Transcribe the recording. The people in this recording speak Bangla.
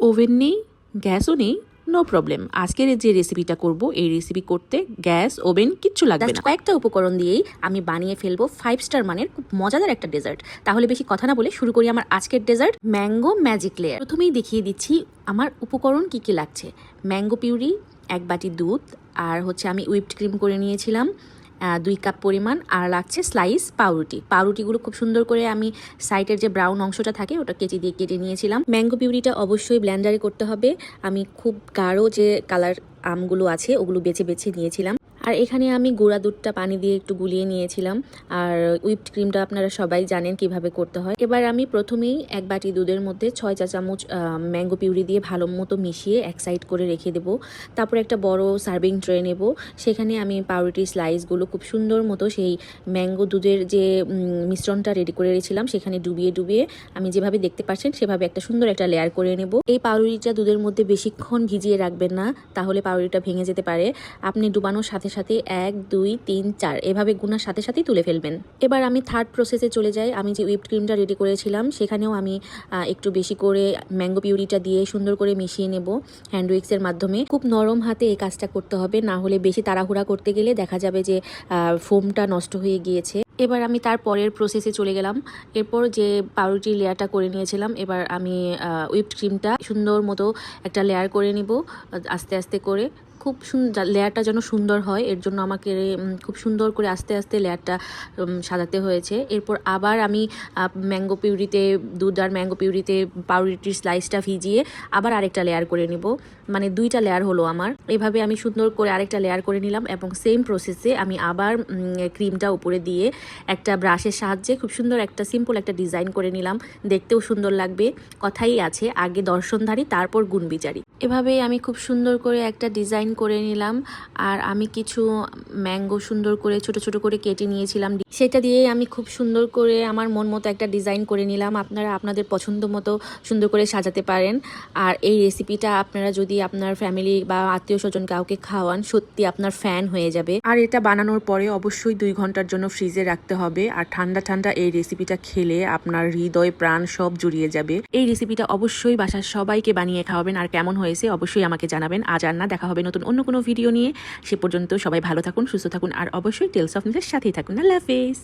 ওভেন নেই, গ্যাসও নেই, নো প্রবলেম। আজকের যে রেসিপিটা করব, এই রেসিপি করতে গ্যাস ওভেন কিচ্ছু লাগবে না। কয়েকটা উপকরণ দিয়েই আমি বানিয়ে ফেলবো 5 স্টার মানের খুব মজাদার একটা ডেজার্ট। তাহলে বেশি কথা না বলে শুরু করি আমার আজকের ডেজার্ট, ম্যাঙ্গো ম্যাজিক লেয়ার। প্রথমেই দেখিয়ে দিচ্ছি আমার উপকরণ কি কি লাগছে। ম্যাঙ্গো পিউরি, 1 বাটি দুধ, আর হচ্ছে আমি হুইপড ক্রিম করে নিয়েছিলাম 2 কাপ পরিমাণ, আর লাগছে স্লাইস পাউরুটি। পাউরুটিগুলো খুব সুন্দর করে আমি সাইডের যে ব্রাউন অংশটা থাকে ওটা কেচি দিয়ে কেটে নিয়েছিলাম। ম্যাঙ্গো পিউরিটা অবশ্যই ব্লেন্ডারে করতে হবে। আমি খুব গাঢ় যে কালার আমগুলো আছে ওগুলো বেছে বেছে নিয়েছিলাম। আর এখানে আমি গুঁড়া দুধটা পানি দিয়ে একটু গুলিয়ে নিয়েছিলাম। আর হুইপড ক্রিমটা আপনারা সবাই জানেন কিভাবে করতে হয়। এবার আমি প্রথমেই 1 বাটি দুধের মধ্যে 6 চা চামচ ম্যাঙ্গো পিউরি দিয়ে ভালো মতো মিশিয়ে এক সাইড করে রেখে দেবো। তারপর একটা বড় সার্ভিং ট্রে নেব, সেখানে আমি পাউরুটির স্লাইসগুলো খুব সুন্দর মতো সেই ম্যাঙ্গো দুধের যে মিশ্রণটা রেডি করে রেখেছিলাম সেখানে ডুবিয়ে ডুবিয়ে আমি যেভাবে দেখতে পাচ্ছেন সেভাবে একটা সুন্দর একটা লেয়ার করে নেব। এই পাউরুটিটা দুধের মধ্যে বেশিক্ষণ ভিজিয়ে রাখবেন না, তাহলে পাউরুটিটা ভেঙে যেতে পারে। আপনি ডুবানোর সাথে সাথে 1 2 3 4 এভাবে গুনার সাথে সাথেই তুলে ফেলবেন। এবার আমি থার্ড প্রসেসে চলে যাই। আমি যে হুইপড ক্রিমটা রেডি করেছিলাম সেখানেও আমি একটু বেশি করে ম্যাঙ্গো পিউরিটা দিয়ে সুন্দর করে মিশিয়ে নেব হ্যান্ড উইক্সের মাধ্যমে। খুব নরম হাতে এই কাজটা করতে হবে, না হলে বেশি তাড়াহুড়া করতে গেলে দেখা যাবে যে ফোমটা নষ্ট হয়ে গিয়েছে। এবার আমি তার পরের প্রসেসে চলে গেলাম। এরপর যে পাউরুটি লেয়ারটা করে নিয়েছিলাম, এবার আমি হুইপড ক্রিমটা সুন্দর মতো একটা লেয়ার করে নিব আস্তে আস্তে করে। খুব সুন্দর লেয়ারটা যেন সুন্দর হয়, এর জন্য আমাকে খুব সুন্দর করে আস্তে আস্তে লেয়ারটা সাজাতে হয়েছে। এরপর আবার আমি ম্যাঙ্গো পিউরিতে দুধ আর ম্যাঙ্গো পিউরিতে পাউরুটির স্লাইসটা ভিজিয়ে আবার আরেকটা লেয়ার করে নিব, মানে 2টা লেয়ার হলো আমার। এভাবে আমি সুন্দর করে আরেকটা লেয়ার করে নিলাম এবং সেম প্রসেসে আমি আবার ক্রিমটা উপরে দিয়ে একটা ব্রাশের সাহায্যে খুব সুন্দর একটা সিম্পল একটা ডিজাইন করে নিলাম। দেখতেও সুন্দর লাগবে, কথাই আছে আগে দর্শনধারী তারপর গুণবিচারী। এভাবেই আমি খুব সুন্দর করে একটা ডিজাইন করে নিলাম। আর আমি কিছু ম্যাঙ্গো সুন্দর করে ছোট ছোট করে কেটে নিয়েছিলাম, সেটা দিয়ে আমি খুব সুন্দর করে আমার মন মতো একটা ডিজাইন করে নিলাম। আপনারা আপনাদের পছন্দ মতো সুন্দর করে সাজাতে পারেন। আর এই রেসিপিটা আপনারা যদি আপনার ফ্যামিলি বা আত্মীয় স্বজন কাউকে খাওয়ান, সত্যি আপনার ফ্যান হয়ে যাবে। আর এটা বানানোর পরে অবশ্যই 2 ঘন্টার জন্য ফ্রিজে রাখতে হবে। আর ঠান্ডা ঠান্ডা এই রেসিপিটা খেলে আপনার হৃদয় প্রাণ সব জুড়িয়ে যাবে। এই রেসিপিটা অবশ্যই বাসার সবাইকে বানিয়ে খাওয়াবেন, আর কেমন হয়েছে অবশ্যই আমাকে জানাবেন। আজ আর না, দেখা হবে নতুন অন্য কোনো ভিডিও নিয়ে। সে পর্যন্ত সবাই ভালো থাকুন, সুস্থ থাকুন, আর অবশ্যই টেলস অফ মিসের সাথেই থাকুন। আল্লাহ হাফেজ।